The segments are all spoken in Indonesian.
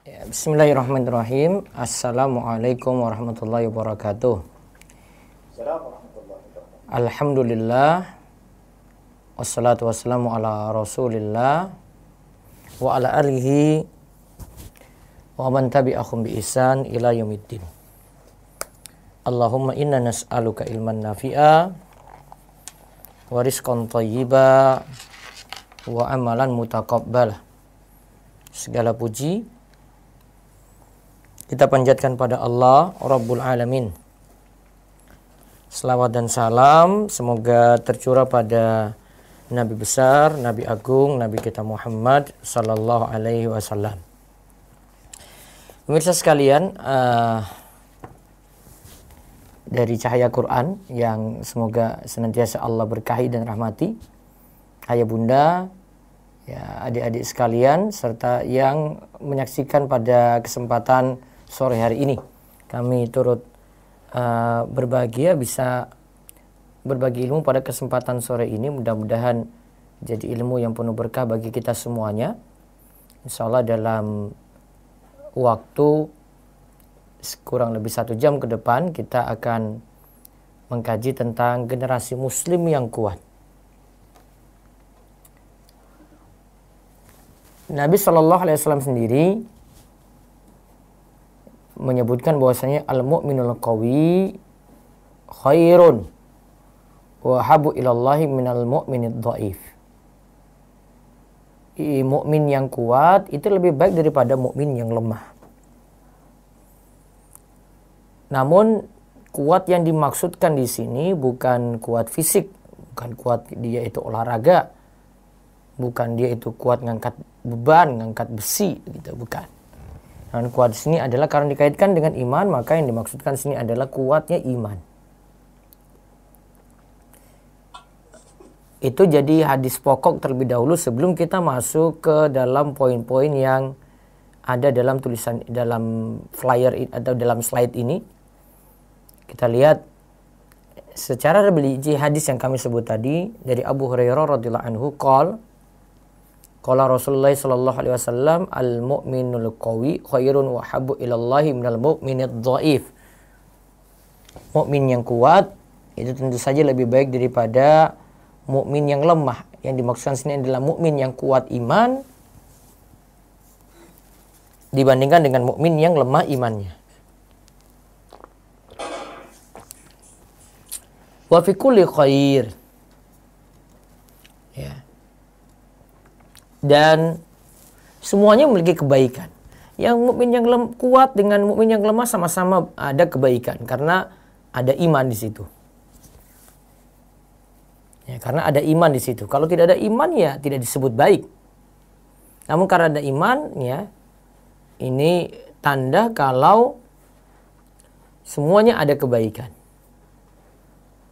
Bismillahirrahmanirrahim. Assalamualaikum warahmatullahi wabarakatuh. Alhamdulillah. Wassalatu wassalamu ala rasulillah wa ala alihi wa man tabi'ahum bi ihsan ila yaumiddin. Allahumma inna nas'aluka ilman nafi'a wa rizqan thayyiba wa amalan mutaqabbala. Segala puji kita panjatkan pada Allah Rabbul Alamin. Selawat dan salam semoga tercurah pada Nabi besar, Nabi agung, Nabi kita Muhammad sallallahu alaihi wasallam. Pemirsa sekalian, dari cahaya Quran yang semoga senantiasa Allah berkahi dan rahmati, ayah bunda, ya, adik-adik sekalian, serta yang menyaksikan pada kesempatan sore hari ini. Kami turut berbahagia bisa berbagi ilmu pada kesempatan sore ini. Mudah-mudahan jadi ilmu yang penuh berkah bagi kita semuanya. Insya Allah dalam waktu kurang lebih 1 jam ke depan kita akan mengkaji tentang generasi muslim yang kuat. Nabi SAW sendiri menyebutkan bahwasanya al-mu'minul qawi khairun wa habu ilallahi minal mu'minid dhaif. Mukmin yang kuat itu lebih baik daripada mukmin yang lemah. Namun kuat yang dimaksudkan di sini bukan kuat fisik, bukan kuat dia itu olahraga, bukan dia itu kuat ngangkat beban, ngangkat besi, gitu, bukan. Dan kuat di sini adalah karena dikaitkan dengan iman, maka yang dimaksudkan di sini adalah kuatnya iman. Itu jadi hadis pokok terlebih dahulu sebelum kita masuk ke dalam poin-poin yang ada dalam tulisan, dalam flyer atau dalam slide ini. Kita lihat secara rinci hadis yang kami sebut tadi dari Abu Hurairah radhiyallahu anhu qala Rasulullah sallallahu alaihi wasallam al-mu'minul qawi khairun wa habbu ilallahi minal mu'minid dhaif. Mukmin yang kuat itu tentu saja lebih baik daripada mukmin yang lemah. Yang dimaksudkan sini adalah mukmin yang kuat iman dibandingkan dengan mukmin yang lemah imannya. Wa fi kulli khair. Ya. Dan semuanya memiliki kebaikan. Yang mukmin yang kuat dengan mukmin yang lemah sama-sama ada kebaikan karena ada iman di situ. Ya, karena ada iman di situ. Kalau tidak ada iman ya tidak disebut baik. Namun karena ada iman ya, ini tanda kalau semuanya ada kebaikan.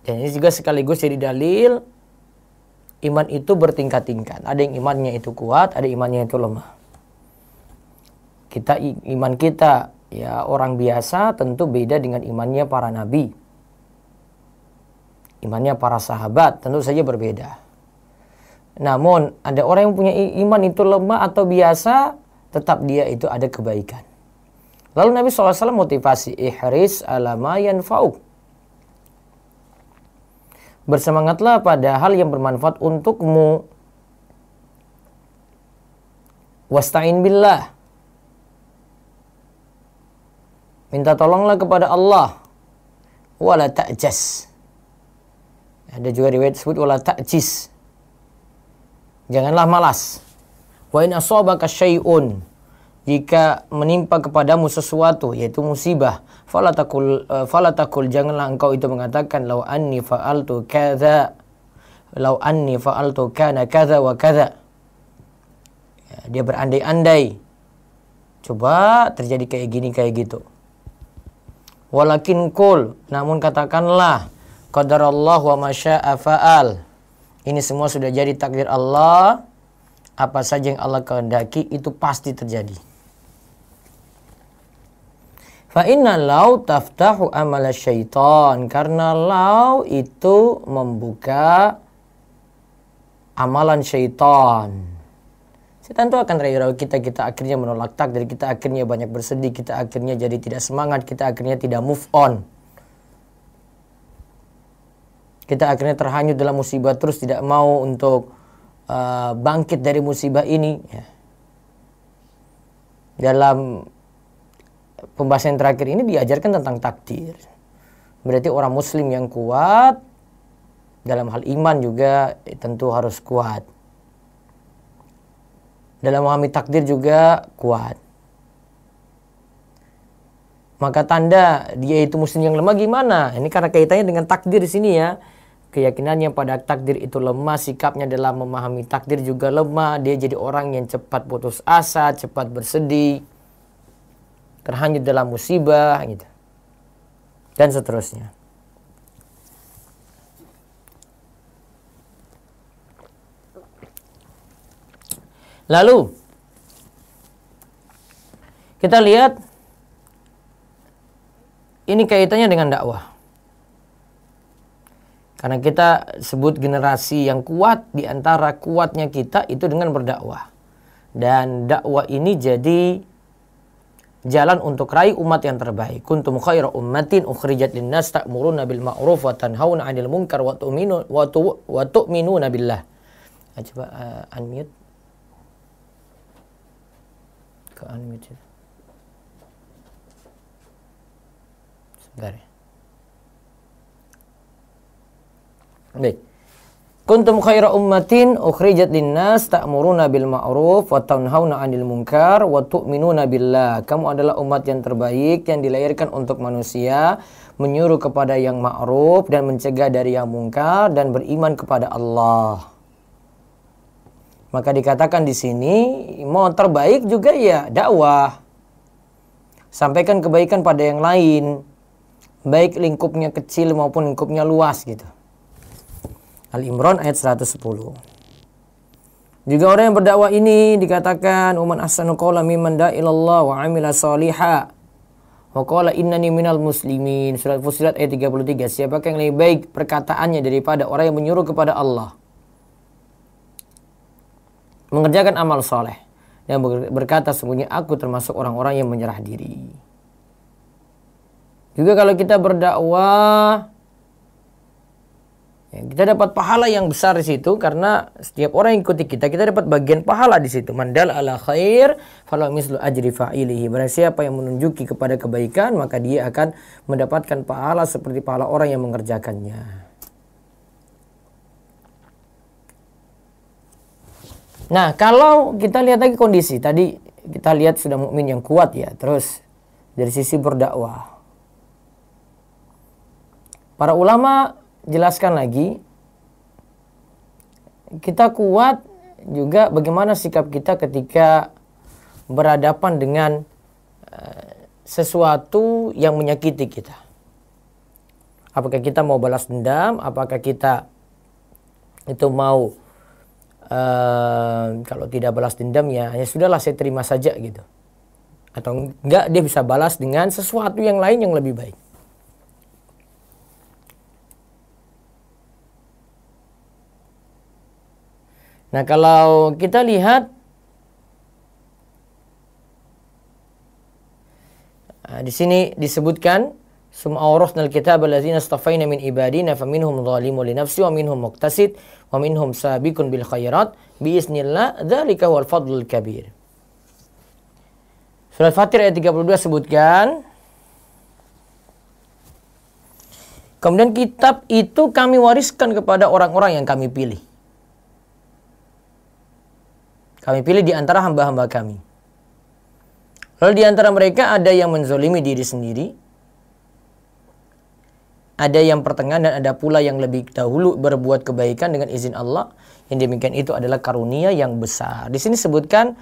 Dan ini juga sekaligus jadi dalil iman itu bertingkat-tingkat. Ada yang imannya itu kuat, ada imannya itu lemah. Iman kita ya orang biasa tentu beda dengan imannya para nabi. Imannya para sahabat tentu saja berbeda. Namun ada orang yang punya iman itu lemah atau biasa, tetap dia itu ada kebaikan. Lalu Nabi SAW motivasi, ihris ala ma yanfa'uk. Bersemangatlah pada hal yang bermanfaat untukmu. Wasta'in billah. Minta tolonglah kepada Allah. Wala ta'jas. Ada juga riwayat disebut wala ta'jis. Janganlah malas. Wa in asabaka syai'un. Jika menimpa kepadamu sesuatu yaitu musibah, falatakul janganlah engkau itu mengatakan law anni fa'altu kadza, law anni fa'altu kana kadza wa kadza. Ya, dia berandai-andai. Coba terjadi kayak gini kayak gitu. Walakin kul, namun katakanlah qadarallahu wa ma syaa fa'al. Ini semua sudah jadi takdir Allah. Apa saja yang Allah kehendaki itu pasti terjadi. Fa inna law taftahu amala syaitan, karena law itu membuka amalan syaitan. tentu akan ragu-ragu kita akhirnya menolak takdir, kita akhirnya banyak bersedih, kita akhirnya jadi tidak semangat, kita akhirnya tidak move on. Kita akhirnya terhanyut dalam musibah terus tidak mau untuk bangkit dari musibah ini. Ya. Dalam pembahasan terakhir ini diajarkan tentang takdir. Berarti orang muslim yang kuat dalam hal iman juga tentu harus kuat. Dalam memahami takdir juga kuat. Maka tanda dia itu muslim yang lemah gimana? Ini karena kaitannya dengan takdir di sini ya. Keyakinannya pada takdir itu lemah, sikapnya dalam memahami takdir juga lemah. Dia jadi orang yang cepat putus asa, cepat bersedih, terhanyut dalam musibah gitu. Dan seterusnya. Lalu kita lihat ini kaitannya dengan dakwah. Karena kita sebut generasi yang kuat, di antara kuatnya kita itu dengan berdakwah. Dan dakwah ini jadi jalan untuk raih umat yang terbaik. Kuntum khaira ummatin ukhrijat linnas ta'muruna bil ma'ruf wa tanhauna 'anil munkar wa tu'minuna billah. Coba unmute. Ke unmute. Sebentar ya. Baik. Kuntum khaira ummatin ukhrijat linnas ta'muruna bil ma'ruf wa tanhauna 'anil munkar wa tu'minuna billah. Kamu adalah umat yang terbaik yang dilahirkan untuk manusia, menyuruh kepada yang ma'ruf dan mencegah dari yang mungkar dan beriman kepada Allah. Maka dikatakan di sini mau terbaik juga ya dakwah. Sampaikan kebaikan pada yang lain, baik lingkupnya kecil maupun lingkupnya luas gitu. Al-Imran ayat 110. Juga orang yang berdakwah ini dikatakan uman ahsanu qawlan mimman da'a ilallah wa 'amila shaliha wa qala innani minal muslimin. Surat Fussilat ayat 33. Siapakah yang lebih baik perkataannya daripada orang yang menyuruh kepada Allah, mengerjakan amal soleh dan berkata sesungguhnya aku termasuk orang-orang yang menyerah diri. Juga kalau kita berdakwah, ya, kita dapat pahala yang besar di situ karena setiap orang yang ikuti kita dapat bagian pahala di situ. Mandal ala khair falahu mislu ajri fa'ilihi. Barang siapa yang menunjuki kepada kebaikan maka dia akan mendapatkan pahala seperti pahala orang yang mengerjakannya. Nah, kalau kita lihat lagi kondisi tadi kita lihat sudah mukmin yang kuat ya. Terus dari sisi berdakwah, para ulama jelaskan lagi, kita kuat juga bagaimana sikap kita ketika berhadapan dengan sesuatu yang menyakiti kita. Apakah kita mau balas dendam? Apakah kita itu mau kalau tidak balas dendam ya sudahlah saya terima saja gitu. Atau enggak, dia bisa balas dengan sesuatu yang lain yang lebih baik. Nah, kalau kita lihat di sini disebutkan summa awrasnal kitaba allazina istafaina min ibadina faminhum zalimun li nafsihi wa minhum muqtasid wa minhum sabiqun bil khairat bi iznillah dzalika wal fadlul kabir. Surat Fatir ayat 32 sebutkan, kemudian kitab itu kami wariskan kepada orang-orang yang kami pilih. Kami pilih di antara hamba-hamba kami. Lalu di antara mereka ada yang menzolimi diri sendiri, ada yang pertengahan, dan ada pula yang lebih dahulu berbuat kebaikan dengan izin Allah. Yang demikian itu adalah karunia yang besar. Di sini sebutkan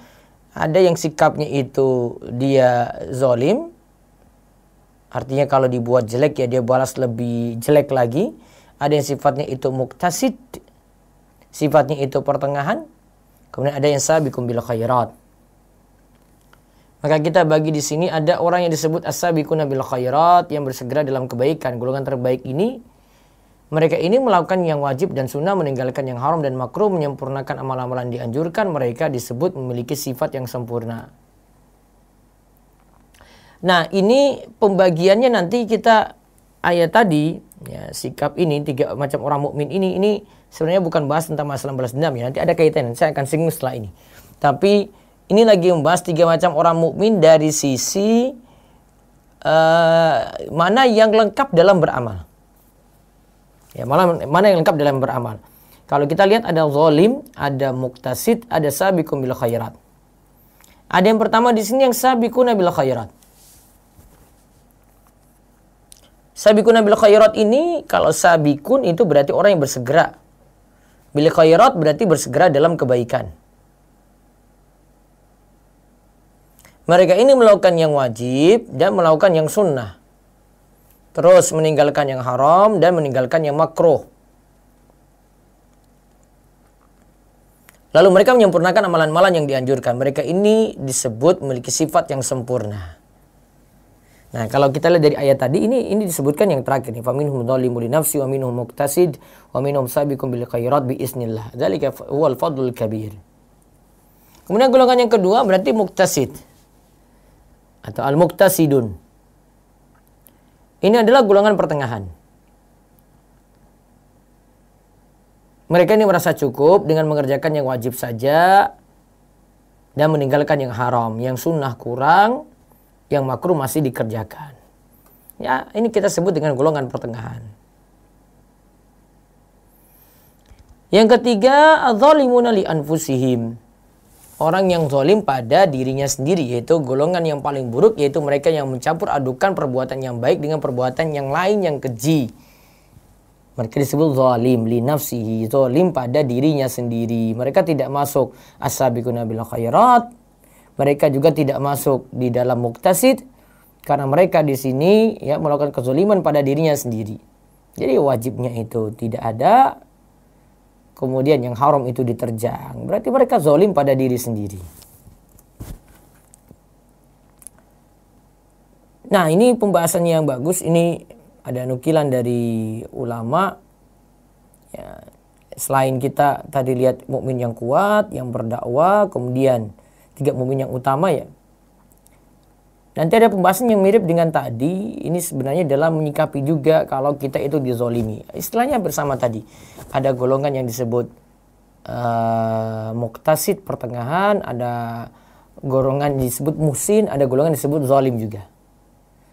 ada yang sikapnya itu dia zolim. Artinya kalau dibuat jelek ya dia balas lebih jelek lagi. Ada yang sifatnya itu muktasid, sifatnya itu pertengahan. Kemudian ada yang sabiqun bil khairat. Maka kita bagi di sini ada orang yang disebut as-sabiquna bil khairat yang bersegera dalam kebaikan. Golongan terbaik ini Mereka ini melakukan yang wajib dan sunnah, meninggalkan yang haram dan makruh, menyempurnakan amalan-amalan dianjurkan. Mereka disebut memiliki sifat yang sempurna. Nah, ini pembagiannya nanti kita ayat tadi, ya, sikap ini, 3 macam orang mukmin ini sebenarnya bukan bahas tentang masalah balas dendam ya. Nanti ada kaitannya, saya akan singgung setelah ini. Tapi ini lagi membahas 3 macam orang mukmin dari sisi mana yang lengkap dalam beramal. Ya, mana yang lengkap dalam beramal. Kalau kita lihat ada zalim, ada muktasid, ada sabiqun bil khairat. Ada yang pertama di sini yang sabiquna bil khairat. Sabiquna bil khairat ini, kalau sabiqun itu berarti orang yang bersegera. Bil khairat berarti bersegera dalam kebaikan. Mereka ini melakukan yang wajib dan melakukan yang sunnah. Terus meninggalkan yang haram dan meninggalkan yang makruh. Lalu mereka menyempurnakan amalan-amalan yang dianjurkan. Mereka ini disebut memiliki sifat yang sempurna. Nah, kalau kita lihat dari ayat tadi, ini disebutkan yang terakhir nih. Faminhum dzalimun li nafsi wa minhum muqtasid wa minhum sabiqun bil khairat bi isnillah. Dzalika huwal fadlul kabir. Kemudian golongan yang kedua berarti muqtasid atau al-muqtasidun. Ini adalah golongan pertengahan. Mereka ini merasa cukup dengan mengerjakan yang wajib saja dan meninggalkan yang haram. Yang sunnah kurang, yang makruh masih dikerjakan. Ya, ini kita sebut dengan golongan pertengahan. Yang ketiga, adzalimuna li anfusihim. Orang yang zalim pada dirinya sendiri, yaitu golongan yang paling buruk, yaitu mereka yang mencampur adukan perbuatan yang baik dengan perbuatan yang lain yang keji. Mereka disebut zalim li nafsihi, zalim pada dirinya sendiri. Mereka tidak masuk as-sabiquna bil khairat. Mereka juga tidak masuk di dalam muqtasid karena mereka di sini ya melakukan kezaliman pada dirinya sendiri. Jadi wajibnya itu tidak ada. Kemudian yang haram itu diterjang. Berarti mereka zalim pada diri sendiri. Nah, ini pembahasannya yang bagus. Ini ada nukilan dari ulama. Ya, selain kita tadi lihat mukmin yang kuat, yang berdakwah, kemudian 3 mukmin yang utama ya. Nanti ada pembahasan yang mirip dengan tadi. Ini sebenarnya dalam menyikapi juga kalau kita itu dizolimi. Istilahnya bersama tadi. Ada golongan yang disebut muqtasid pertengahan. Ada golongan disebut muhsin. Ada golongan disebut zalim juga.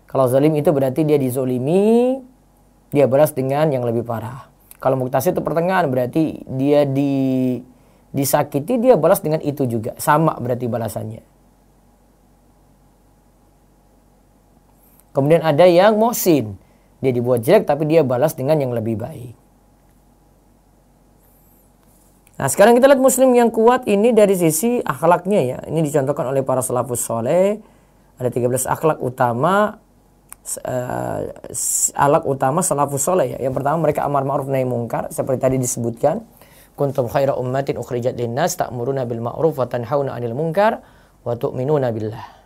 Kalau zalim itu berarti dia dizolimi. Dia balas dengan yang lebih parah. Kalau muqtasid itu pertengahan berarti dia disakiti. Dia balas dengan itu juga. Sama berarti balasannya. Kemudian ada yang muhsin. Dia dibuat jelek tapi dia balas dengan yang lebih baik. Nah, sekarang kita lihat muslim yang kuat ini dari sisi akhlaknya ya. Ini dicontohkan oleh para salafus soleh. Ada 13 akhlak utama. Akhlak utama salafus soleh ya. Yang pertama mereka amar ma'ruf nahi mungkar. Seperti tadi disebutkan. Kuntum khaira ummatin ukhrijat linnas ta'muruna bil ma'ruf wa tanhauna 'anil munkar wa tu'minuna billah.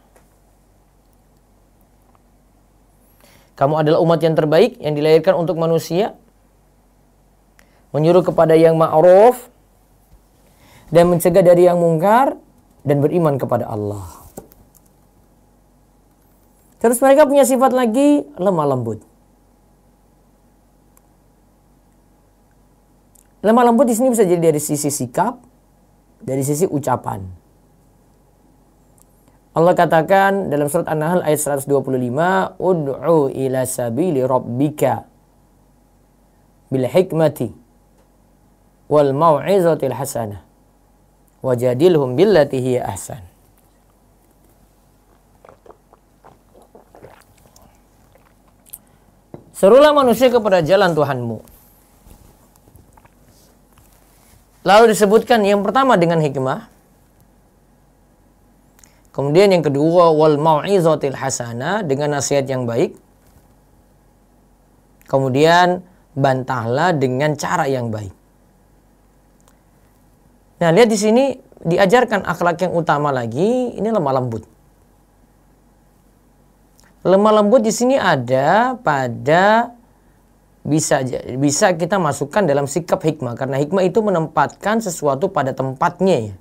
Kamu adalah umat yang terbaik yang dilahirkan untuk manusia. Menyuruh kepada yang ma'ruf dan mencegah dari yang mungkar dan beriman kepada Allah. Terus mereka punya sifat lagi lemah lembut. Lemah lembut di sini bisa jadi dari sisi sikap, dari sisi ucapan. Allah katakan dalam surat An-Nahl ayat 125, ud'u ila sabili rabbika bil hikmati wal mau'izatil hasanah wajadilhum billati hiya ahsan. Serulah manusia kepada jalan Tuhanmu. Lalu disebutkan yang pertama dengan hikmah. Kemudian yang kedua wal mau'izatil hasanah, dengan nasihat yang baik. Kemudian bantahlah dengan cara yang baik. Nah, lihat di sini diajarkan akhlak yang utama lagi, ini lemah lembut. Lemah lembut di sini ada pada bisa kita masukkan dalam sikap hikmah, karena hikmah itu menempatkan sesuatu pada tempatnya ya.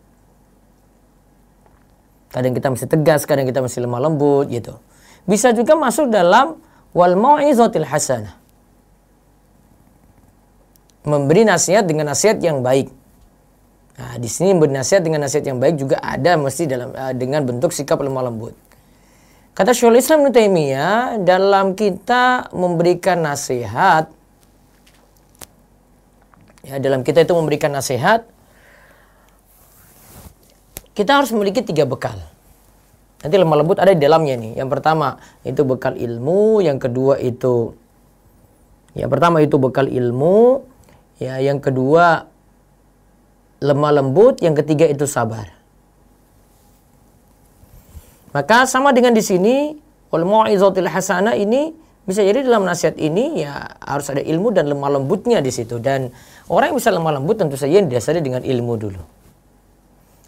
Kadang kita mesti tegas, kadang kita mesti lemah lembut gitu. Bisa juga masuk dalam wal mau'izatil hasanah, memberi nasihat dengan nasihat yang baik. Nah, di sini memberi nasihat dengan nasihat yang baik juga ada mesti dalam dengan bentuk sikap lemah lembut. Kata Syekhul Islam Ibnu Taimiyah, dalam kita memberikan nasihat, ya, dalam kita itu memberikan nasihat, kita harus memiliki 3 bekal. Nanti lemah lembut ada di dalamnya nih. Yang pertama itu bekal ilmu, yang kedua itu bekal ilmu, ya, yang kedua lemah lembut, yang ketiga itu sabar. Maka sama dengan di sini, wal mau'izatil hasanah ini bisa jadi dalam nasihat ini ya harus ada ilmu dan lemah lembutnya di situ. Dan orang yang bisa lemah lembut tentu saja yang didasari dengan ilmu dulu.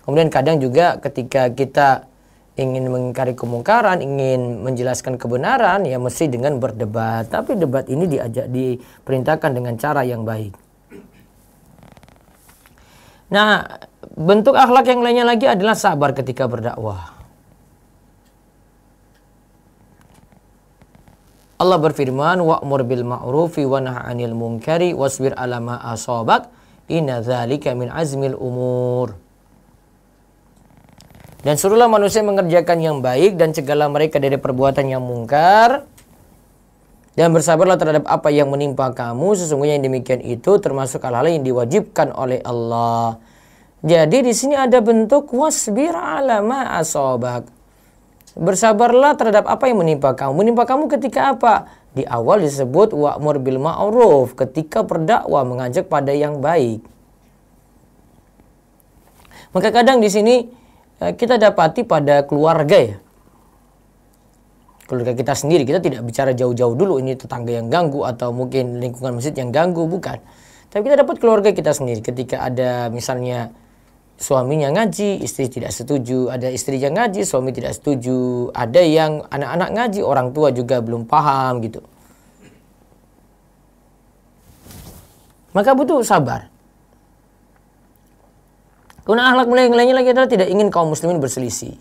Kemudian kadang juga ketika kita ingin mengingkari kemungkaran, ingin menjelaskan kebenaran, ya mesti dengan berdebat. Tapi debat ini diperintahkan dengan cara yang baik. Nah, bentuk akhlak yang lainnya lagi adalah sabar ketika berdakwah. Allah berfirman, wa'mur bil ma'rufi wa nahy 'anil munkari wasbir 'ala ma asabak inna dzalika min azmil umur. Dan suruhlah manusia mengerjakan yang baik dan cegahlah mereka dari perbuatan yang mungkar. Dan bersabarlah terhadap apa yang menimpa kamu, sesungguhnya yang demikian itu termasuk hal-hal yang diwajibkan oleh Allah. Jadi di sini ada bentuk wasbir 'ala ma asabak. Bersabarlah terhadap apa yang menimpa kamu. Menimpa kamu ketika apa? Di awal disebut wa'mur bil ma'ruf, ketika berdakwah mengajak pada yang baik. Maka kadang di sini kita dapati pada keluarga ya. Keluarga kita sendiri, kita tidak bicara jauh-jauh dulu ini tetangga yang ganggu atau mungkin lingkungan masjid yang ganggu, bukan. Tapi kita dapat keluarga kita sendiri ketika ada misalnya suaminya ngaji, istri tidak setuju. Ada istri yang ngaji, suami tidak setuju. Ada yang anak-anak ngaji, orang tua juga belum paham gitu. Maka butuh sabar. Kemudian akhlak mulia yang lainnya lagi adalah tidak ingin kaum muslimin berselisih.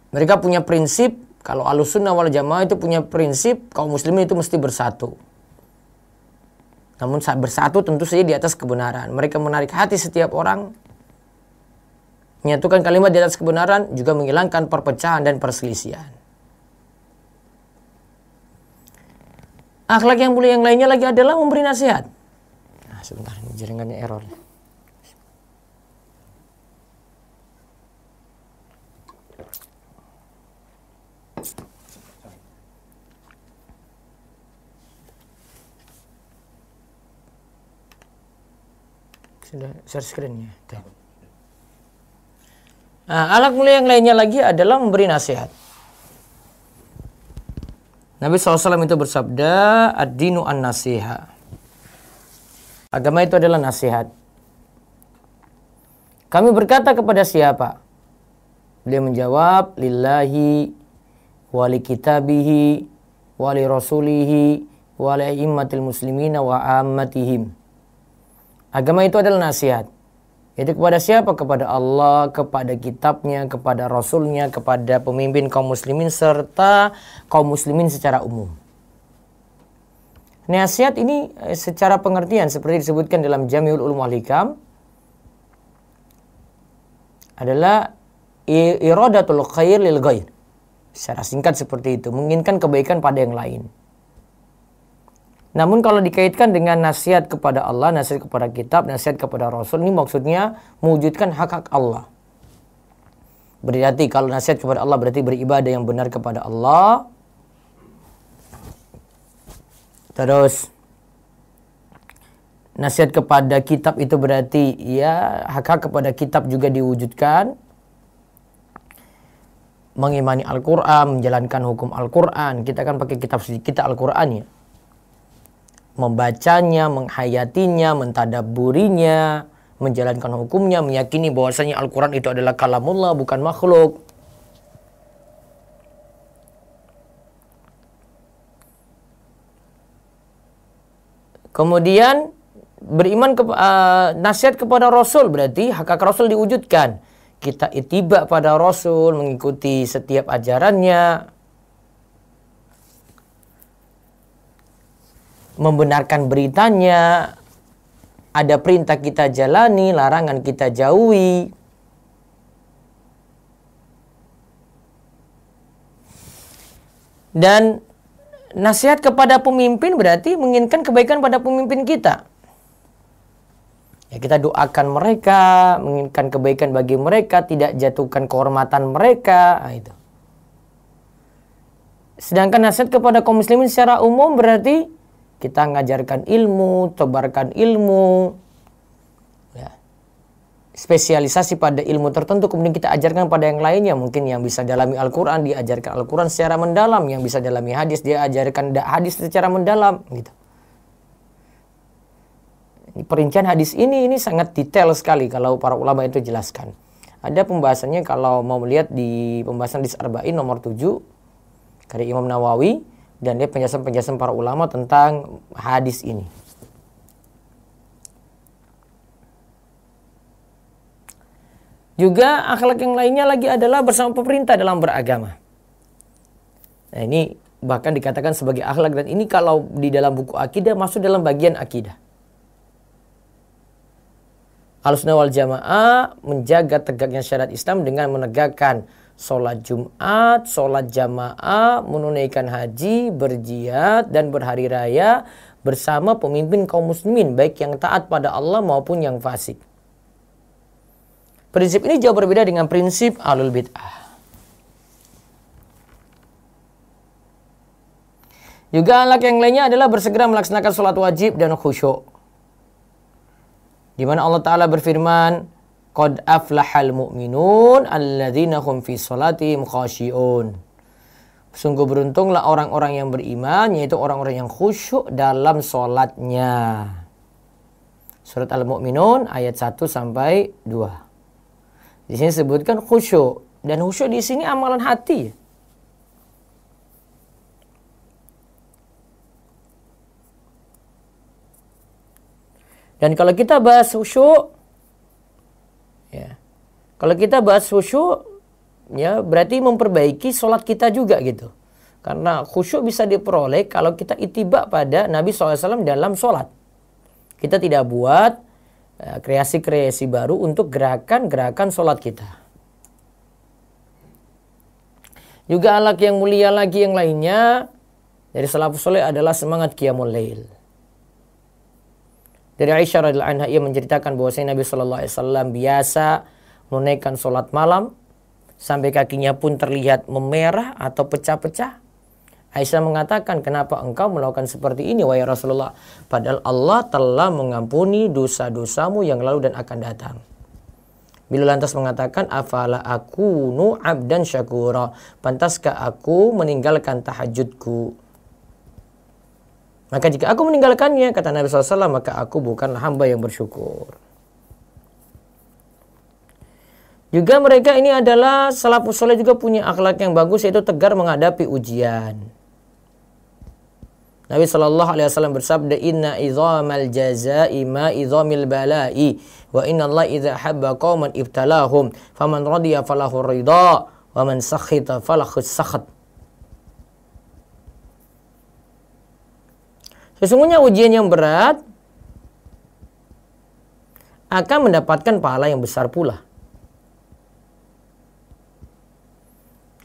Mereka punya prinsip, kalau Ahlussunnah wal Jamaah itu punya prinsip kaum muslimin itu mesti bersatu. Namun saat bersatu tentu saja di atas kebenaran. Mereka menarik hati setiap orang, menyatukan kalimat di atas kebenaran, juga menghilangkan perpecahan dan perselisihan. Akhlak yang mulia yang lainnya lagi adalah memberi nasihat. Nah, sebentar, ini jaringannya error. Sudah share screen-nya. Nah, akhlak mulia yang lainnya lagi adalah memberi nasihat. Nabi SAW itu bersabda, ad-dinu an-nasiha. Agama itu adalah nasihat. Kami berkata kepada siapa? Beliau menjawab, lillahi, wali kitabihi, wali rasulihi, wali a'immatil muslimina wa ammatihim. Agama itu adalah nasihat. Itu kepada siapa? Kepada Allah, kepada kitabnya, kepada rasulnya, kepada pemimpin kaum muslimin, serta kaum muslimin secara umum. Nasihat ini secara pengertian seperti disebutkan dalam Jami'ul Ulum wal Hikam adalah iradatul khair lil ghair. Secara singkat seperti itu, menginginkan kebaikan pada yang lain. Namun kalau dikaitkan dengan nasihat kepada Allah, nasihat kepada kitab, nasihat kepada Rasul, ini maksudnya mewujudkan hak-hak Allah. Berarti kalau nasihat kepada Allah berarti beribadah yang benar kepada Allah. Terus nasihat kepada kitab itu berarti ya hak-hak kepada kitab juga diwujudkan. Mengimani Al-Quran, menjalankan hukum Al-Quran. Kita kan pakai kitab suci kita Al-Quran ya. Membacanya, menghayatinya, mentadabburinya, menjalankan hukumnya, meyakini bahwasanya Al-Quran itu adalah kalamullah, bukan makhluk. Kemudian beriman nasihat kepada Rasul, berarti hak Rasul diwujudkan. Kita ittiba pada Rasul, mengikuti setiap ajarannya, membenarkan beritanya, ada perintah kita jalani, larangan kita jauhi. Dan nasihat kepada pemimpin berarti menginginkan kebaikan pada pemimpin kita. Ya, kita doakan mereka, menginginkan kebaikan bagi mereka, tidak jatuhkan kehormatan mereka. Nah, itu. Sedangkan nasihat kepada kaum muslimin secara umum berarti kita mengajarkan ilmu, tebarkan ilmu, ya. Spesialisasi pada ilmu tertentu, kemudian kita ajarkan pada yang lainnya. Mungkin yang bisa dalami Al-Quran, diajarkan Al-Quran secara mendalam. Yang bisa dalami hadis, dia ajarkan hadis secara mendalam. Gitu. Perincian hadis ini sangat detail sekali kalau para ulama itu jelaskan. Ada pembahasannya kalau mau melihat di pembahasan hadis Arba'in nomor 7 karya Imam Nawawi, dan dia penjelasan-penjelasan para ulama tentang hadis ini. Juga akhlak yang lainnya lagi adalah bersama pemerintah dalam beragama. Nah, ini bahkan dikatakan sebagai akhlak, dan ini kalau di dalam buku akidah masuk dalam bagian akidah. Ahlussunnah wal Jamaah menjaga tegaknya syariat Islam dengan menegakkan sholat Jumat, sholat jamaah, menunaikan haji, berjihad, dan berhari raya bersama pemimpin kaum muslimin, baik yang taat pada Allah maupun yang fasik. Prinsip ini jauh berbeda dengan prinsip ahlul bid'ah. Juga akhlak yang lainnya adalah bersegera melaksanakan sholat wajib dan khusyuk. Di mana Allah Ta'ala berfirman, Qad aflahal mu'minun alladzina hum fi sholatihim khashi'un. Sungguh beruntunglah orang-orang yang beriman, yaitu orang-orang yang khusyuk dalam sholatnya. Surat Al-Mu'minun ayat 1 sampai 2. Di sini disebutkan khusyuk, dan khusyuk di sini amalan hati. Dan kalau kita bahas khusyuk, ya, kalau kita bahas khusyuk, ya berarti memperbaiki sholat kita juga gitu. Karena khusyuk bisa diperoleh kalau kita ittiba pada Nabi SAW dalam sholat. Kita tidak buat kreasi-kreasi baru untuk gerakan-gerakan sholat kita. Juga akhlak yang mulia lagi yang lainnya dari salafus saleh adalah semangat qiyamul lail. Dari Aisyah radhiyallahu anha, ia menceritakan bahwasanya Nabi sallallahu alaihi wasallam biasa menunaikan sholat malam sampai kakinya pun terlihat memerah atau pecah-pecah. Aisyah mengatakan, kenapa engkau melakukan seperti ini wahai Rasulullah? Padahal Allah telah mengampuni dosa-dosamu yang lalu dan akan datang. Beliau lantas mengatakan, afala akunu abdan syakura, pantaskah aku meninggalkan tahajudku? Maka jika aku meninggalkannya, kata Nabi SAW, maka aku bukanlah hamba yang bersyukur. Juga mereka ini adalah salafus saleh, juga punya akhlak yang bagus, yaitu tegar menghadapi ujian. Nabi SAW bersabda, inna idhamal jazai ma idhamil balai, wa inna Allah idha habba qawman ibtalahum, faman radiya falahu ridha, wa man sakhita falahu sakhat. Sesungguhnya ujian yang berat akan mendapatkan pahala yang besar pula.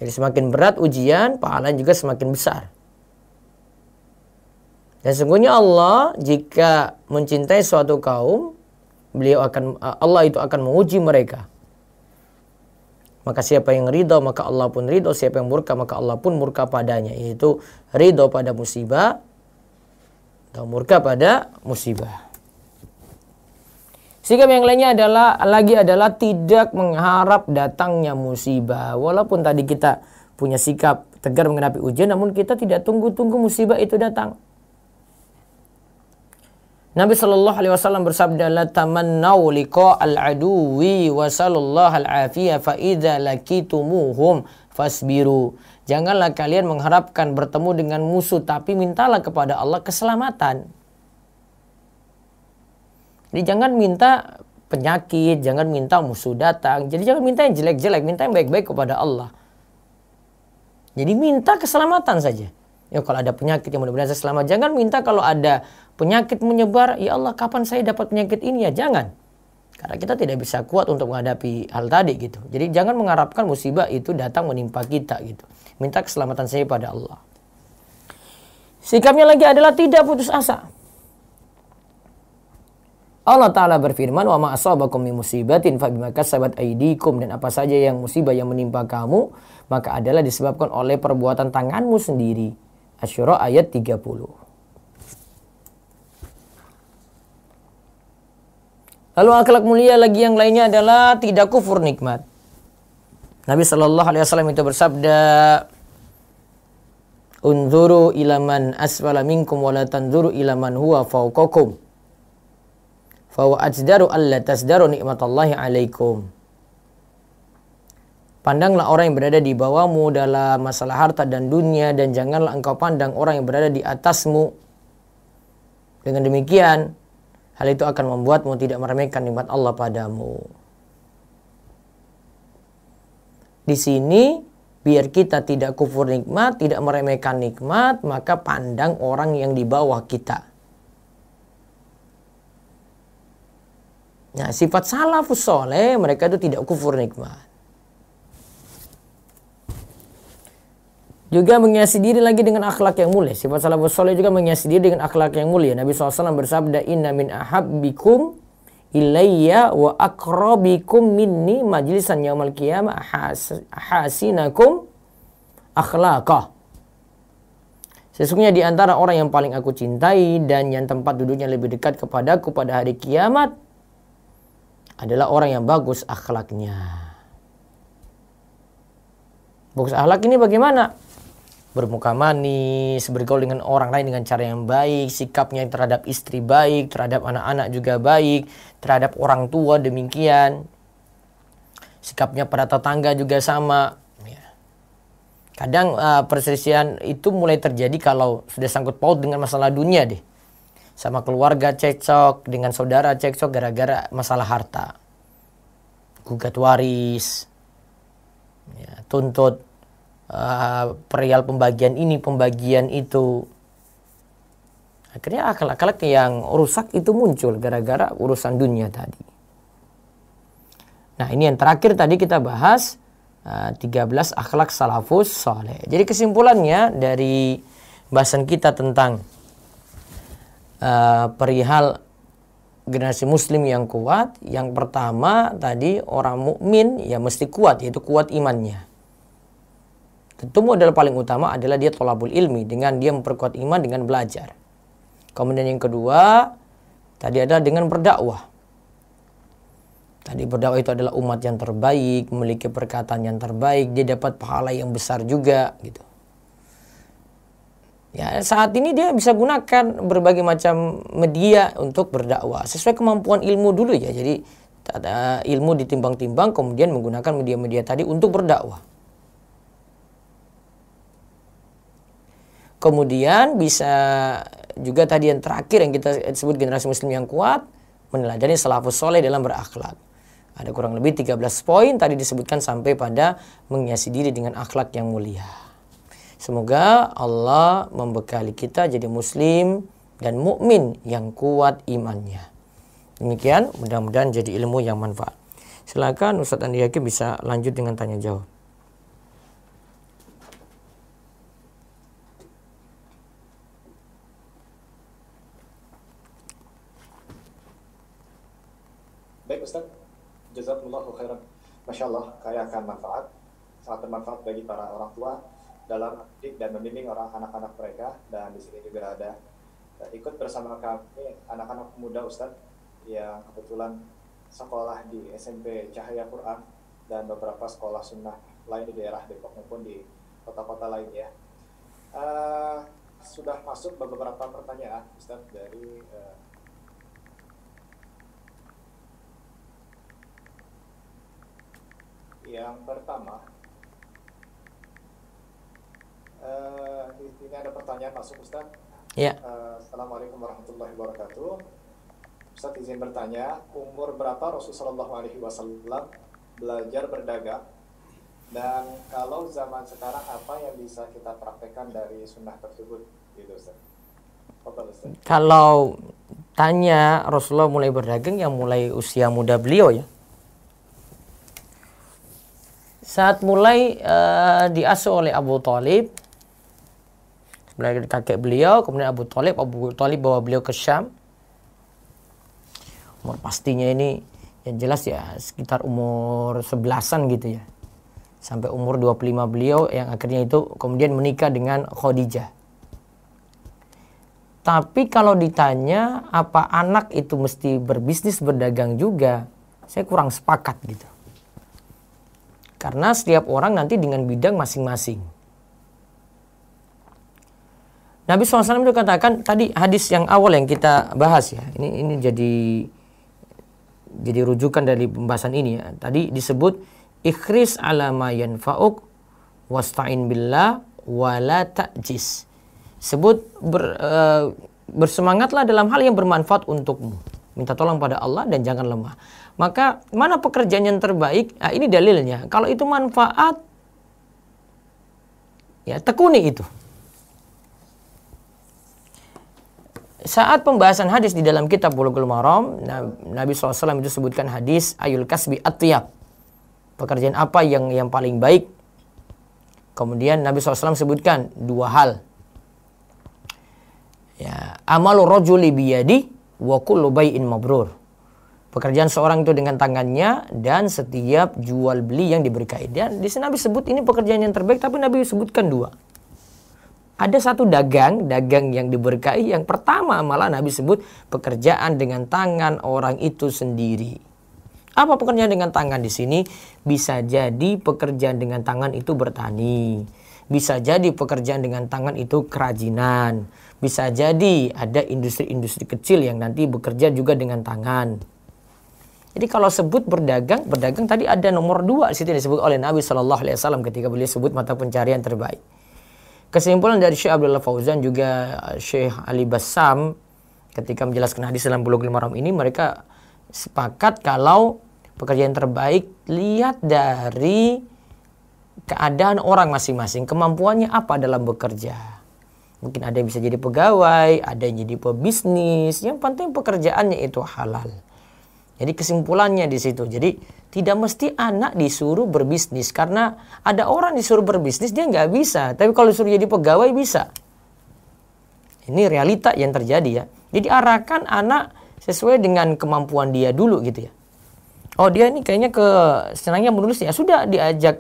Jadi semakin berat ujian, pahala juga semakin besar. Dan sesungguhnya Allah jika mencintai suatu kaum, Allah itu akan menguji mereka. Maka siapa yang ridho, maka Allah pun ridho. Siapa yang murka, maka Allah pun murka padanya. Yaitu ridho pada musibah atau murka pada musibah. Sikap yang lainnya adalah tidak mengharap datangnya musibah. Walaupun tadi kita punya sikap tegar menghadapi ujian, namun kita tidak tunggu-tunggu musibah itu datang. Nabi sallallahu alaihi wasallam bersabda, la tamannau liqa'al aduwi wa sallallahu al-afiyah fa idza lakitumuhum fasbiru. Janganlah kalian mengharapkan bertemu dengan musuh, tapi mintalah kepada Allah keselamatan. Jadi jangan minta penyakit, jangan minta musuh datang. Jadi jangan minta yang jelek-jelek, minta yang baik-baik kepada Allah. Jadi minta keselamatan saja. Ya kalau ada penyakit yang mudah-mudahan saya selamat. Jangan minta kalau ada penyakit menyebar, ya Allah kapan saya dapat penyakit ini ya, jangan. Karena kita tidak bisa kuat untuk menghadapi hal tadi gitu. Jadi jangan mengharapkan musibah itu datang menimpa kita gitu. Minta keselamatan saya pada Allah. Sikapnya lagi adalah tidak putus asa. Allah Ta'ala berfirman, wa ma asabakum min musibatin fa bima kasabat aydikum, dan apa saja yang musibah yang menimpa kamu maka adalah disebabkan oleh perbuatan tanganmu sendiri. Asy-Syura ayat 30. Lalu akhlak mulia lagi yang lainnya adalah tidak kufur nikmat. Nabi sallallahu alaihi wasallam itu bersabda, "Unzuru ila man asfala minkum wa la tanzuru ila man huwa fawqakum. Fa huwa ajdaru alla tasdaru nikmatallahi alaikum." Pandanglah orang yang berada di bawahmu dalam masalah harta dan dunia, dan janganlah engkau pandang orang yang berada di atasmu. Dengan demikian, hal itu akan membuatmu tidak meremehkan nikmat Allah padamu. Di sini, biar kita tidak kufur nikmat, tidak meremehkan nikmat, maka pandang orang yang di bawah kita. Nah, sifat salafus soleh, mereka itu tidak kufur nikmat. Juga menghiasi diri lagi dengan akhlak yang mulia. Sifat salafus soleh juga menghiasi diri dengan akhlak yang mulia. Nabi SAW bersabda, "Inna min ahabbikum ilayya wa akrabikum minni majlisan yaumal qiyamah ahasinakum akhlaqah." Sesungguhnya di antara orang yang paling aku cintai dan yang tempat duduknya lebih dekat kepadaku pada hari kiamat adalah orang yang bagus akhlaknya. Bagus akhlak ini bagaimana? Bermuka manis, bergaul dengan orang lain dengan cara yang baik, sikapnya terhadap istri baik, terhadap anak-anak juga baik, terhadap orang tua demikian. Sikapnya pada tetangga juga sama. Ya. Kadang perselisihan itu mulai terjadi kalau sudah sangkut paut dengan masalah dunia deh. Sama keluarga cekcok, dengan saudara cekcok gara-gara masalah harta. Gugat waris, ya, tuntut perihal pembagian ini, pembagian itu. Akhirnya akhlak-akhlak yang rusak itu muncul gara-gara urusan dunia tadi. Nah, ini yang terakhir tadi kita bahas 13 akhlak salafus saleh. Jadi kesimpulannya dari bahasan kita tentang perihal generasi muslim yang kuat, yang pertama tadi orang mukmin ya mesti kuat, yaitu kuat imannya. Tentu modal paling utama adalah dia thalabul ilmi, dengan dia memperkuat iman dengan belajar. Kemudian yang kedua tadi adalah dengan berdakwah. Tadi berdakwah itu adalah umat yang terbaik, memiliki perkataan yang terbaik, dia dapat pahala yang besar juga gitu. Ya, saat ini dia bisa gunakan berbagai macam media untuk berdakwah sesuai kemampuan ilmu dulu ya. Jadi ilmu ditimbang-timbang, kemudian menggunakan media-media tadi untuk berdakwah. Kemudian bisa juga tadi yang terakhir yang kita sebut generasi muslim yang kuat, meneladani salafus soleh dalam berakhlak. Ada kurang lebih 13 poin tadi disebutkan sampai pada menghiasi diri dengan akhlak yang mulia. Semoga Allah membekali kita jadi muslim dan mukmin yang kuat imannya. Demikian, mudah-mudahan jadi ilmu yang manfaat. Silakan Ustadz Andi Hakim bisa lanjut dengan tanya jawab. Baik Ustaz, jazakumullahu khairan. Masya Allah, kaya akan manfaat, sangat bermanfaat bagi para orang tua dalam mendidik dan membimbing anak-anak mereka. Dan di sini juga ada ikut bersama kami anak-anak muda Ustaz yang kebetulan sekolah di SMP Cahaya Quran dan beberapa sekolah sunnah lain di daerah Depok maupun di kota-kota lainnya. Sudah masuk beberapa pertanyaan Ustaz dari yang pertama, ini ada pertanyaan masuk Ustaz. Ya. Assalamualaikum warahmatullahi wabarakatuh. Ustaz izin bertanya, umur berapa Rasulullah SAW belajar berdagang? Dan kalau zaman sekarang apa yang bisa kita praktekkan dari sunnah tersebut? Gitu Ustaz. Ustaz. Kalau tanya Rasulullah mulai berdagang yang mulai usia muda beliau ya. Saat mulai diasuh oleh Abu Thalib, sebagai kakek beliau, kemudian Abu Thalib bawa beliau ke Syam. Umur pastinya ini yang jelas ya sekitar umur 11-an gitu ya. Sampai umur 25 beliau yang akhirnya itu kemudian menikah dengan Khadijah. Tapi kalau ditanya apa anak itu mesti berbisnis berdagang juga, saya kurang sepakat gitu. Karena setiap orang nanti dengan bidang masing-masing. Nabi SAW itu katakan tadi hadis yang awal yang kita bahas ya. Ini jadi rujukan dari pembahasan ini ya. Tadi disebut ikhris ala ma yanfa'uk wasta'in billah wala ta'jis. Bersemangatlah dalam hal yang bermanfaat untukmu. Minta tolong pada Allah dan jangan lemah. Maka mana pekerjaan yang terbaik? Nah, ini dalilnya. Kalau itu manfaat, ya tekuni itu. Saat pembahasan hadis di dalam kitab Bulughul Maram, Nabi SAW itu sebutkan hadis ayul kasbi atyab. Pekerjaan apa yang paling baik? Kemudian Nabi SAW sebutkan dua hal. Ya, amalu rajuli biyadi wa kullu bai'in mabrur. Pekerjaan seorang itu dengan tangannya dan setiap jual beli yang diberkahi. Dan di sini Nabi sebut ini pekerjaan yang terbaik, tapi Nabi sebutkan dua. Ada satu dagang yang diberkahi. Yang pertama malah Nabi sebut pekerjaan dengan tangan orang itu sendiri. Apa pekerjaan dengan tangan di sini? Bisa jadi pekerjaan dengan tangan itu bertani. Bisa jadi pekerjaan dengan tangan itu kerajinan. Bisa jadi ada industri-industri kecil yang nanti bekerja juga dengan tangan. Jadi kalau sebut berdagang tadi ada nomor 2 di situ disebut oleh Nabi SAW ketika beliau sebut mata pencarian terbaik. Kesimpulan dari Syekh Abdullah Fauzan juga Syekh Ali Bassam ketika menjelaskan hadis dalam Bulughul Maram ini, mereka sepakat kalau pekerjaan terbaik lihat dari keadaan orang masing-masing, kemampuannya apa dalam bekerja. Mungkin ada yang bisa jadi pegawai, ada yang jadi pebisnis, yang penting pekerjaannya itu halal. Jadi kesimpulannya di situ. Jadi tidak mesti anak disuruh berbisnis, karena ada orang disuruh berbisnis dia nggak bisa, tapi kalau disuruh jadi pegawai bisa. Ini realita yang terjadi ya. Jadi arahkan anak sesuai dengan kemampuan dia dulu gitu ya. Oh dia ini kayaknya senangnya menulis ya, sudah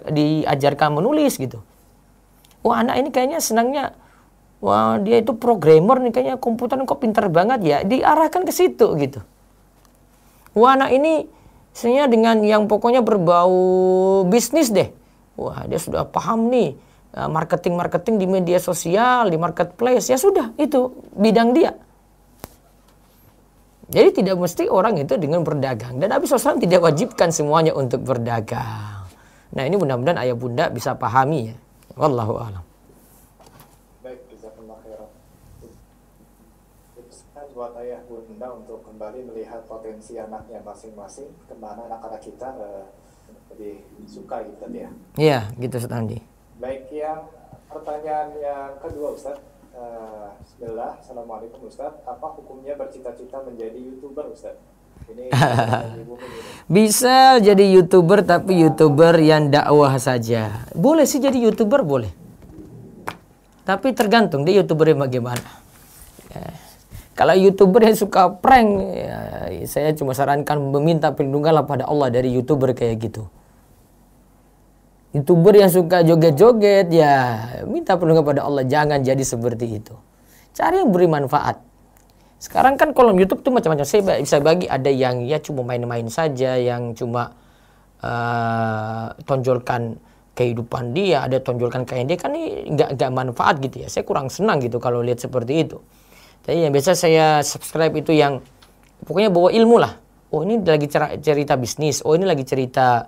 diajarkan menulis gitu. Wah anak ini kayaknya senangnya, wah dia itu programmer nih, kayaknya komputer kok pintar banget ya, diarahkan ke situ gitu. Wah anak ini sebenarnya dengan yang pokoknya berbau bisnis deh. Wah dia sudah paham nih marketing di media sosial, di marketplace. Ya sudah itu bidang dia. Jadi tidak mesti orang itu dengan berdagang. Dan Nabi SAW tidak wajibkan semuanya untuk berdagang. Nah ini mudah-mudahan ayah bunda bisa pahami ya. Wallahu a'lam. Buat ayah bunda untuk kembali melihat potensi anaknya masing-masing, kemana anak-anak kita lebih suka gitu ya. Iya, gitu Ustaz Andi. Baik, yang pertanyaan yang kedua Ustaz. Bismillah, Assalamualaikum Ustaz. Apa hukumnya bercita-cita menjadi YouTuber Ustaz? Ini bisa jadi YouTuber tapi YouTuber yang dakwah saja. Boleh sih jadi YouTuber, boleh. Tapi tergantung dia YouTubernya bagaimana. Ya. Kalau YouTuber yang suka prank, ya, saya cuma sarankan meminta perlindunganlah pada Allah dari YouTuber kayak gitu. YouTuber yang suka joget-joget, ya minta perlindungan pada Allah, jangan jadi seperti itu. Cari yang beri manfaat. Sekarang kan kolom YouTube tuh macam-macam. Saya bisa bagi, ada yang ya cuma main-main saja, yang cuma tonjolkan kehidupan dia, ada tonjolkan kayak dia, kan ini nggak manfaat gitu ya. Saya kurang senang gitu kalau lihat seperti itu. Jadi yang biasa saya subscribe itu yang pokoknya bawa ilmu lah. Oh ini lagi cerita bisnis, oh ini lagi cerita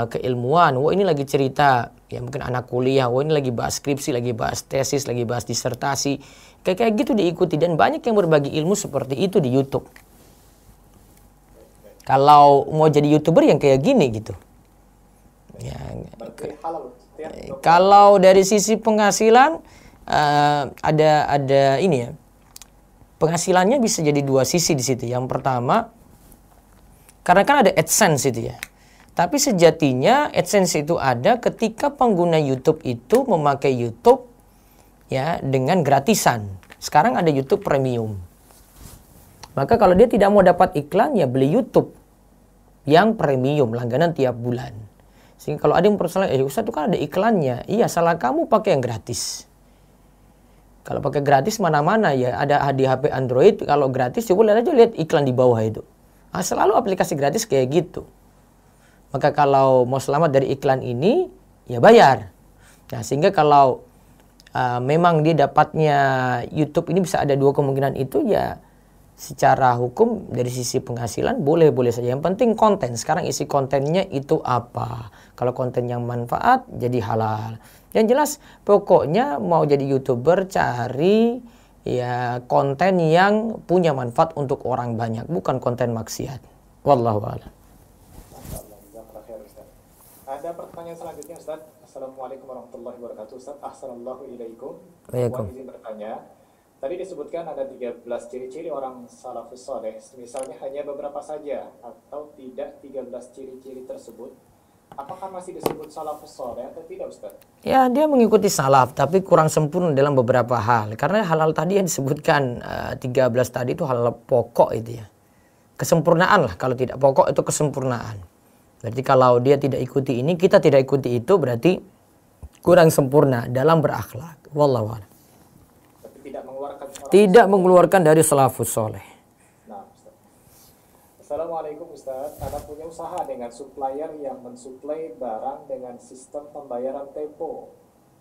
keilmuan, oh ini lagi cerita ya mungkin anak kuliah, oh ini lagi bahas skripsi, lagi bahas tesis, lagi bahas disertasi. Kayak gitu diikuti, dan banyak yang berbagi ilmu seperti itu di YouTube. Kalau mau jadi YouTuber yang kayak gini gitu. Ya, kalau dari sisi penghasilan ada ini ya. Penghasilannya bisa jadi dua sisi di situ. Yang pertama, karena kan ada AdSense itu ya. Tapi sejatinya AdSense itu ada ketika pengguna YouTube itu memakai YouTube ya dengan gratisan. Sekarang ada YouTube Premium. Maka kalau dia tidak mau dapat iklan ya beli YouTube yang premium, langganan tiap bulan. Sehingga kalau ada yang persoalan, Ustaz itu kan ada iklannya. Iya, salah kamu pakai yang gratis. Kalau pakai gratis mana-mana ya, ada di HP Android, kalau gratis coba lihat aja, lihat iklan di bawah itu. Nah, selalu aplikasi gratis kayak gitu. Maka kalau mau selamat dari iklan ini, ya bayar. Nah, sehingga kalau memang dia dapatnya YouTube ini bisa ada dua kemungkinan itu ya, secara hukum dari sisi penghasilan boleh-boleh saja. Yang penting konten. Sekarang isi kontennya itu apa? Kalau konten yang manfaat jadi halal. Yang jelas pokoknya mau jadi YouTuber cari ya konten yang punya manfaat untuk orang banyak, bukan konten maksiat. Wallahu a'lam. Ada pertanyaan selanjutnya, Ustaz. Assalamualaikum warahmatullahi wabarakatuh. Ustaz, assalamualaikum. Waalaikumsalam. Mohon izin bertanya. Tadi disebutkan ada 13 ciri-ciri orang salafus saleh, misalnya hanya beberapa saja atau tidak 13 ciri-ciri tersebut. Apakah masih disebut salafus saleh atau tidak, Ustaz? Ya, dia mengikuti salaf tapi kurang sempurna dalam beberapa hal. Karena halal tadi yang disebutkan 13 tadi itu halal pokok itu ya. Kesempurnaan lah, kalau tidak pokok itu kesempurnaan. Berarti kalau dia tidak ikuti ini, kita tidak ikuti itu, berarti kurang sempurna dalam berakhlak. Wallahu a'lam. Tidak mengeluarkan dari salafus soleh. Nah, Ustaz. Assalamualaikum Ustaz. Anda punya usaha dengan supplier yang mensuplai barang dengan sistem pembayaran tempo.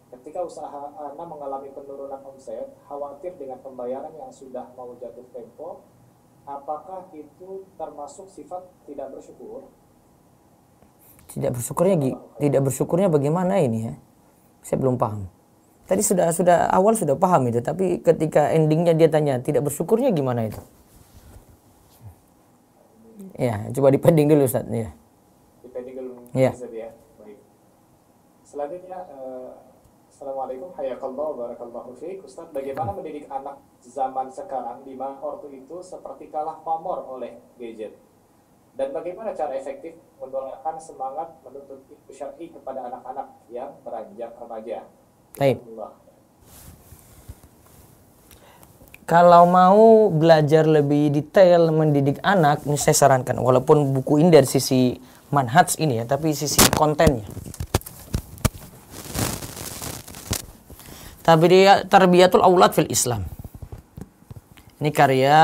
Ketika usaha Anda mengalami penurunan omset, khawatir dengan pembayaran yang sudah mau jatuh tempo, apakah itu termasuk sifat tidak bersyukur? Tidak bersyukurnya bagaimana ini ya? Saya belum paham. Tadi sudah awal sudah paham itu, tapi ketika endingnya dia tanya tidak bersyukurnya gimana itu? Ya, coba dipending dulu Ustaz ya. Dipending dulu ya. Ustaz ya. Baik. Selanjutnya Assalamualaikum hayakallah barakallahu fiik. Ustaz, bagaimana mendidik anak zaman sekarang di mana ortu itu seperti kalah pamor oleh gadget? Dan bagaimana cara efektif menularkan semangat menuntut ilmu syar'i kepada anak-anak yang beranjak remaja? Baik. Kalau mau belajar lebih detail mendidik anak, ini saya sarankan, walaupun buku ini dari sisi manhaj ini ya, tapi sisi kontennya. Tarbiyatul Aulad fil Islam. Ini karya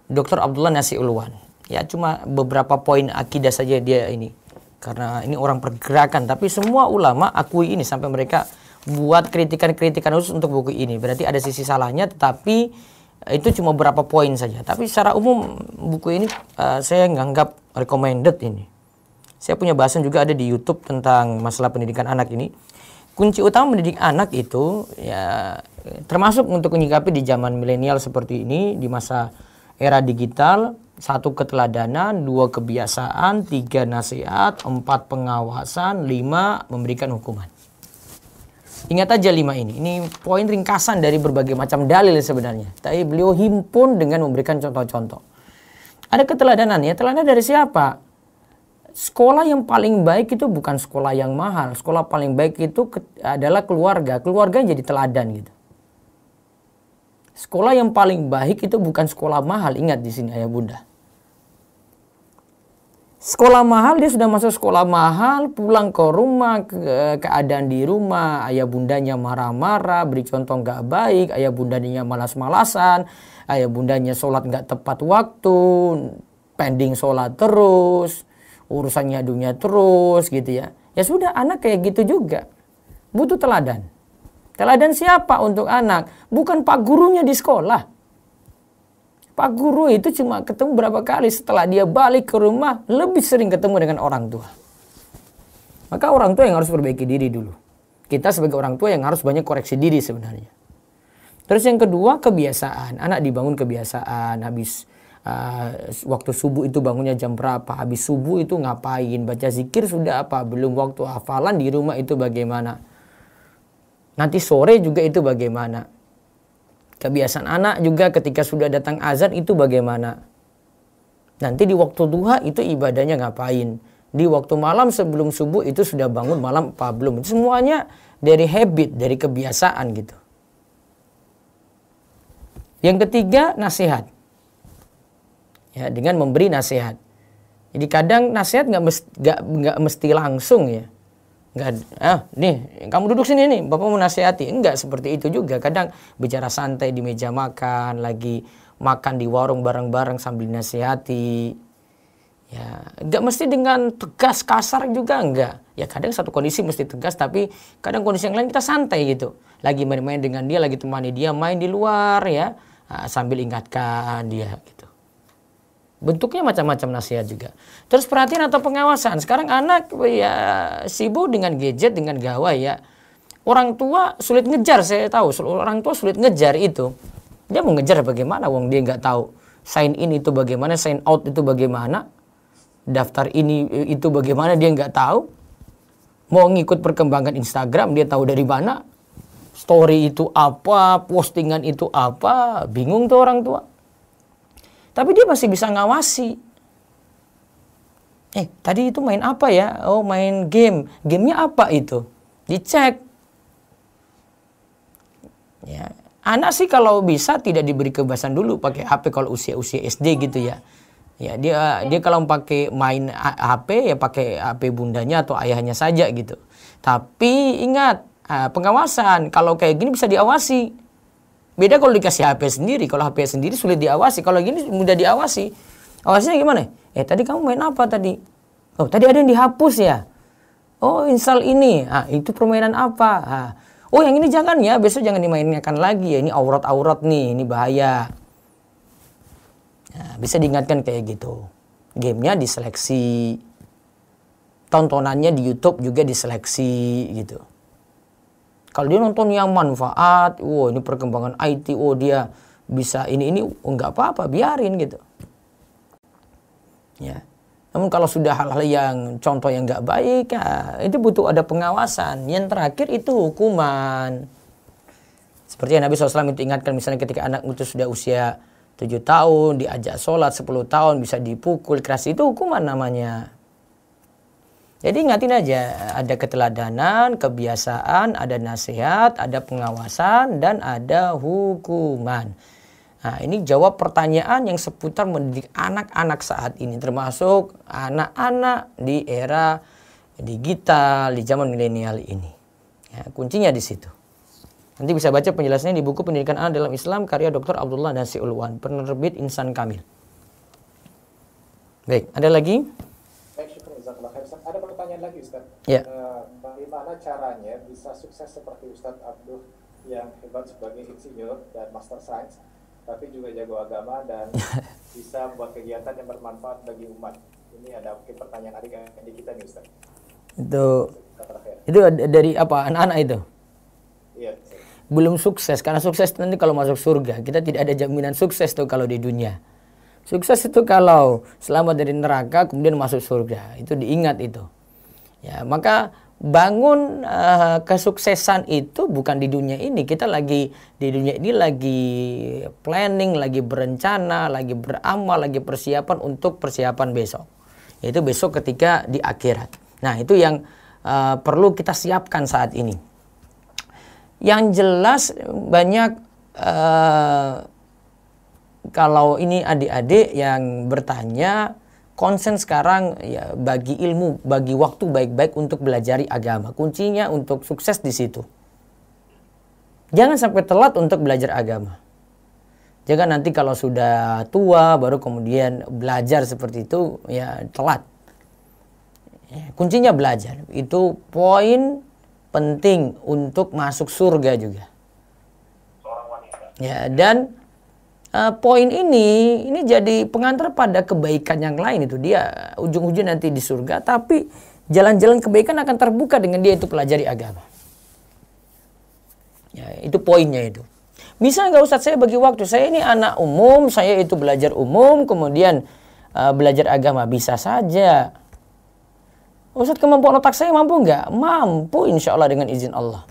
Dr. Abdullah Nasi Ulwan. Ya, cuma beberapa poin akidah saja dia ini. Karena ini orang pergerakan, tapi semua ulama akui ini sampai mereka buat kritikan-kritikan khusus untuk buku ini. Berarti ada sisi salahnya, tetapi itu cuma beberapa poin saja. Tapi secara umum buku ini saya nganggap recommended ini. Saya punya bahasan juga ada di YouTube tentang masalah pendidikan anak ini. Kunci utama mendidik anak itu ya termasuk untuk menyikapi di zaman milenial seperti ini, di masa era digital, 1 keteladanan, 2 kebiasaan, 3 nasihat, 4 pengawasan, 5 memberikan hukuman. Ingat aja 5 ini. Ini poin ringkasan dari berbagai macam dalil sebenarnya. Tapi beliau himpun dengan memberikan contoh-contoh. Ada keteladanan ya. Teladan dari siapa? Sekolah yang paling baik itu bukan sekolah yang mahal. Sekolah paling baik itu adalah keluarga. Keluarga yang jadi teladan gitu. Sekolah yang paling baik itu bukan sekolah mahal. Ingat di sini ayah bunda. Sekolah mahal, dia sudah masuk sekolah mahal, pulang ke rumah, keadaan di rumah, ayah bundanya marah-marah, beri contoh nggak baik, ayah bundanya malas-malasan, ayah bundanya sholat nggak tepat waktu, pending sholat terus, urusannya dunia terus gitu ya. Ya sudah, anak kayak gitu juga. Butuh teladan. Teladan siapa untuk anak? Bukan pak gurunya di sekolah. Pak guru itu cuma ketemu berapa kali, setelah dia balik ke rumah lebih sering ketemu dengan orang tua. Maka orang tua yang harus perbaiki diri dulu. Kita sebagai orang tua yang harus banyak koreksi diri sebenarnya. Terus yang kedua, kebiasaan. Anak dibangun kebiasaan, habis waktu subuh itu bangunnya jam berapa, habis subuh itu ngapain, baca zikir sudah apa, belum waktu hafalan di rumah itu bagaimana, nanti sore juga itu bagaimana, kebiasaan anak juga ketika sudah datang azan itu bagaimana, nanti di waktu duha itu ibadahnya ngapain, di waktu malam sebelum subuh itu sudah bangun malam apa belum, itu semuanya dari habit, dari kebiasaan gitu. Yang ketiga, nasihat. Ya, dengan memberi nasihat. Jadi kadang nasihat nggak mesti langsung ya. Nih kamu duduk sini nih, bapak mau nasihati. Enggak seperti itu juga. Kadang bicara santai di meja makan, lagi makan di warung bareng-bareng sambil nasihati. Ya, nggak mesti dengan tegas kasar juga enggak. Ya kadang satu kondisi mesti tegas, tapi kadang kondisi yang lain kita santai gitu. Lagi main-main dengan dia, lagi temani dia main di luar ya, sambil ingatkan dia gitu. Bentuknya macam-macam nasihat juga. Terus perhatian atau pengawasan. Sekarang anak ya sibuk dengan gadget, dengan gawai ya. Orang tua sulit ngejar, saya tahu. Orang tua sulit ngejar itu. Dia mau ngejar bagaimana? Wong dia nggak tahu. Sign in itu bagaimana, sign out itu bagaimana. Daftar ini itu bagaimana dia nggak tahu. Mau ngikut perkembangan Instagram dia tahu dari mana. Story itu apa, postingan itu apa. Bingung tuh orang tua. Tapi dia masih bisa ngawasi. Tadi itu main apa ya? Oh, main game. Gamenya apa itu? Dicek. Ya, anak sih kalau bisa tidak diberi kebebasan dulu pakai HP kalau usia-usia SD gitu ya. Ya, dia kalau pakai main HP ya pakai HP bundanya atau ayahnya saja gitu. Tapi ingat, pengawasan kalau kayak gini bisa diawasi. Beda kalau dikasih HP sendiri. Kalau HP sendiri sulit diawasi. Kalau gini mudah diawasi. Awasinya gimana? Tadi kamu main apa tadi? Oh, tadi ada yang dihapus ya? Oh, install ini. Itu permainan apa? Oh, yang ini jangan ya. Besok jangan dimainkan lagi ya. Ini aurat-aurat nih. Ini bahaya. Nah, bisa diingatkan kayak gitu. Gamenya diseleksi. Tontonannya di YouTube juga diseleksi gitu. Kalau dia nonton yang manfaat, ini perkembangan IT, dia bisa ini nggak apa-apa, biarin gitu. Ya. Namun kalau sudah hal-hal yang contoh yang nggak baik, itu butuh ada pengawasan. Yang terakhir itu hukuman. Seperti yang Nabi SAW itu ingatkan, misalnya ketika anak itu sudah usia 7 tahun, diajak sholat 10 tahun, bisa dipukul keras, itu hukuman namanya. Jadi ingatin aja, ada keteladanan, kebiasaan, ada nasihat, ada pengawasan, dan ada hukuman. Nah, ini jawab pertanyaan yang seputar mendidik anak-anak saat ini, termasuk anak-anak di era digital, di zaman milenial ini. Ya, kuncinya di situ. Nanti bisa baca penjelasannya di buku Pendidikan Anak dalam Islam, karya Dr. Abdullah Nasi Ulwan, penerbit Insan Kamil. Baik, ada lagi? Ada pertanyaan lagi Ustaz. Ya. Bagaimana caranya bisa sukses seperti Ustaz Abdul yang hebat sebagai insinyur dan master science, tapi juga jago agama dan bisa buat kegiatan yang bermanfaat bagi umat? Ini ada mungkin pertanyaan adik kita nih Ustaz. Itu dari apa? Anak-anak itu? Iya. Belum sukses, karena sukses nanti kalau masuk surga. Kita tidak ada jaminan sukses tuh kalau di dunia. Sukses itu kalau selamat dari neraka kemudian masuk surga. Itu diingat itu. Ya, maka bangun kesuksesan itu bukan di dunia ini. Kita lagi di dunia ini lagi planning, lagi berencana, lagi beramal, lagi persiapan untuk persiapan besok. Yaitu besok ketika di akhirat. Nah, itu yang perlu kita siapkan saat ini. Yang jelas banyak kalau ini adik-adik yang bertanya, konsen sekarang ya bagi ilmu, bagi waktu baik-baik untuk belajar agama. Kuncinya untuk sukses di situ. Jangan sampai telat untuk belajar agama. Jangan nanti kalau sudah tua baru kemudian belajar seperti itu, ya telat. Ya, kuncinya belajar. Itu poin penting untuk masuk surga juga. Ya, dan poin ini jadi pengantar pada kebaikan yang lain itu. Dia ujung-ujung nanti di surga, tapi jalan-jalan kebaikan akan terbuka dengan dia itu pelajari agama. Ya, itu poinnya itu. Bisa nggak Ustadz saya bagi waktu? Saya ini anak umum, saya itu belajar umum, kemudian belajar agama. Bisa saja. Ustadz kemampuan otak saya mampu nggak? Mampu insya Allah dengan izin Allah.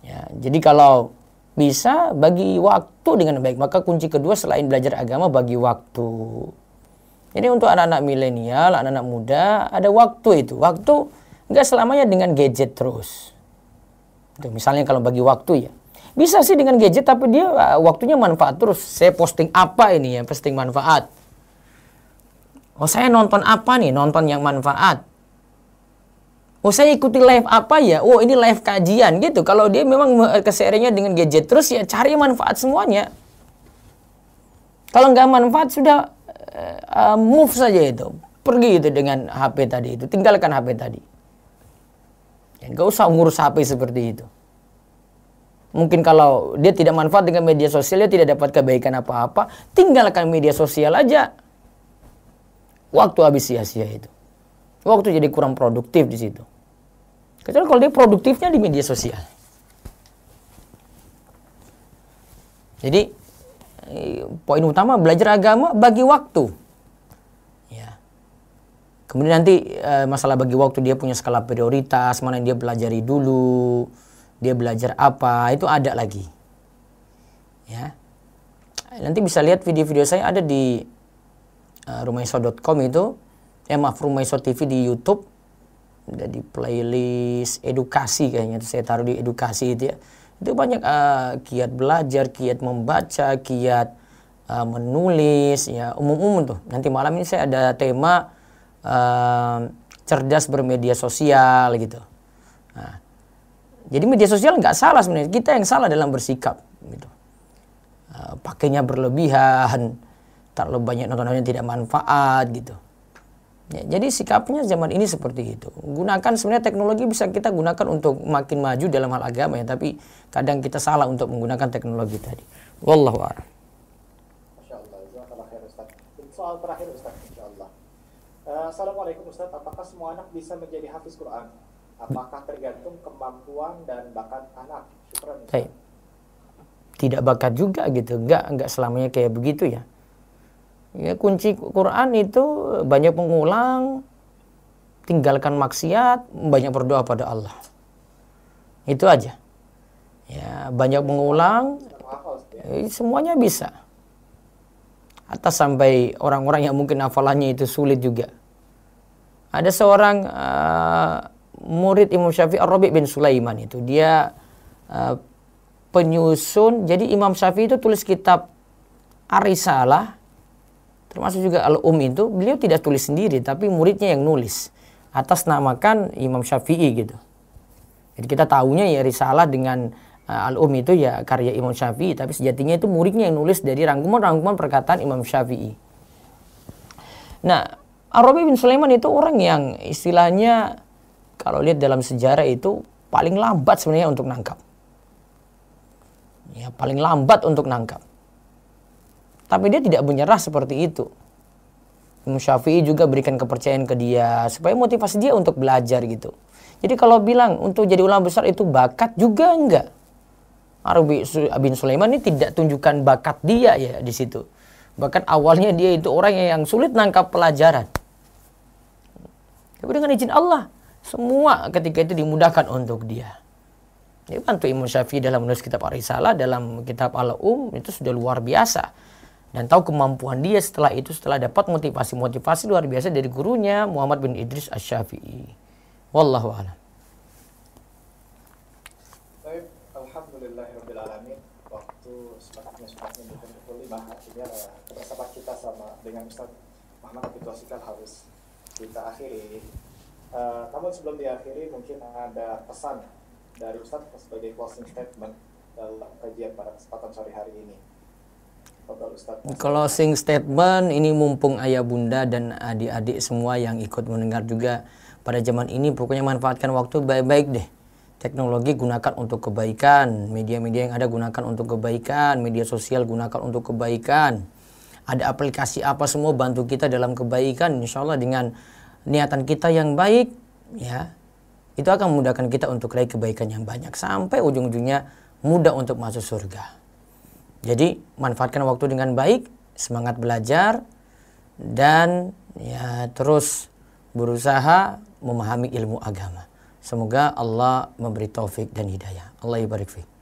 Ya, jadi kalau bisa bagi waktu dengan baik, maka kunci kedua selain belajar agama bagi waktu. Jadi untuk anak-anak milenial, anak-anak muda ada waktu itu. Waktu nggak selamanya dengan gadget terus. Itu misalnya kalau bagi waktu ya. Bisa sih dengan gadget tapi dia waktunya manfaat terus. Saya posting apa ini ya? Posting manfaat. Oh saya nonton apa nih? Nonton yang manfaat. Oh saya ikuti live apa ya? Oh ini live kajian gitu. Kalau dia memang kesehariannya dengan gadget terus ya cari manfaat semuanya. Kalau nggak manfaat sudah move saja itu. Pergi itu dengan HP tadi itu. Tinggalkan HP tadi. Ya, nggak usah ngurus HP seperti itu. Mungkin kalau dia tidak manfaat dengan media sosial, dia tidak dapat kebaikan apa-apa, tinggalkan media sosial aja. Waktu habis sia-sia itu. Waktu jadi kurang produktif di situ. Kecuali kalau dia produktifnya di media sosial. Jadi, poin utama belajar agama bagi waktu. Ya. Kemudian nanti masalah bagi waktu dia punya skala prioritas, mana yang dia pelajari dulu. Dia belajar apa, itu ada lagi. Ya. Nanti bisa lihat video-video saya ada di rumaiso.com itu. Rumaiso TV di YouTube. Ada di playlist edukasi kayaknya. Itu saya taruh di edukasi itu ya. Itu banyak kiat belajar, kiat membaca, kiat menulis. Ya, umum-umum tuh. Nanti malam ini saya ada tema cerdas bermedia sosial gitu. Nah, jadi media sosial nggak salah sebenarnya, kita yang salah dalam bersikap. Gitu. Pakainya berlebihan, terlalu banyak nonton yang tidak manfaat gitu. Ya, jadi sikapnya zaman ini seperti itu. Gunakan sebenarnya teknologi bisa kita gunakan untuk makin maju dalam hal agama ya, tapi kadang kita salah untuk menggunakan teknologi tadi. Wallahu a'lam. Masya Allah, jazakallah khair Ustaz. Soal terakhir Ustaz, insya Allah. Assalamualaikum Ustaz, apakah semua anak bisa menjadi hafiz Quran? Apakah tergantung kemampuan dan bakat anak? Syukran, Ustaz. Tidak bakat juga gitu, enggak selamanya kayak begitu ya. Ya kunci Quran itu banyak mengulang, tinggalkan maksiat, banyak berdoa pada Allah. Itu aja. Ya, banyak mengulang, semuanya bisa. Atas sampai orang-orang yang mungkin hafalannya itu sulit juga. Ada seorang murid Imam Syafi'i Ar-Rabi' bin Sulaiman itu. Dia penyusun, jadi Imam Syafi'i itu tulis kitab Ar-Risalah, termasuk juga Al-Um itu, beliau tidak tulis sendiri, tapi muridnya yang nulis. Atas namakan Imam Syafi'i gitu. Jadi kita tahunya ya Risalah dengan Al-Um itu ya karya Imam Syafi'i, tapi sejatinya itu muridnya yang nulis dari rangkuman-rangkuman perkataan Imam Syafi'i. Nah, Ar-Rabi' bin Sulaiman itu orang yang istilahnya kalau lihat dalam sejarah itu paling lambat sebenarnya untuk nangkap. Ya, paling lambat untuk nangkap. Tapi dia tidak menyerah seperti itu. Imam Syafi'i juga berikan kepercayaan ke dia supaya motivasi dia untuk belajar gitu. Jadi kalau bilang untuk jadi ulama besar itu bakat juga enggak. Ar-Rabi' bin Sulaiman ini tidak tunjukkan bakat dia ya di situ. Bahkan awalnya dia itu orang yang sulit nangkap pelajaran. Tapi dengan izin Allah, semua ketika itu dimudahkan untuk dia. Dia bantu Imam Syafi'i dalam menulis kitab Ar-Risalah, dalam kitab Al-Um, itu sudah luar biasa. Dan tahu kemampuan dia setelah itu, setelah dapat motivasi-motivasi luar biasa dari gurunya, Muhammad bin Idris Asy-Syafi'i. Wallahu a'lam. Baik, alhamdulillahirrahmanirrahim. Waktu sepatutnya bukan pukul 5, artinya kebersamaan kita sama dengan Ustaz Muhammad Abdul Wasikal harus kita akhiri. Namun sebelum diakhiri mungkin ada pesan dari Ustaz sebagai closing statement dalam kajian pada kesempatan sore hari ini. Ustaz. Closing statement ini mumpung ayah bunda dan adik-adik semua yang ikut mendengar juga pada zaman ini, pokoknya manfaatkan waktu baik-baik deh. Teknologi gunakan untuk kebaikan, media-media yang ada gunakan untuk kebaikan, media sosial gunakan untuk kebaikan. Ada aplikasi apa semua bantu kita dalam kebaikan, insya Allah dengan niatan kita yang baik, ya, itu akan memudahkan kita untuk raih kebaikan yang banyak sampai ujung-ujungnya mudah untuk masuk surga. Jadi manfaatkan waktu dengan baik, semangat belajar, dan ya terus berusaha memahami ilmu agama. Semoga Allah memberi taufik dan hidayah. Allah barik fiik.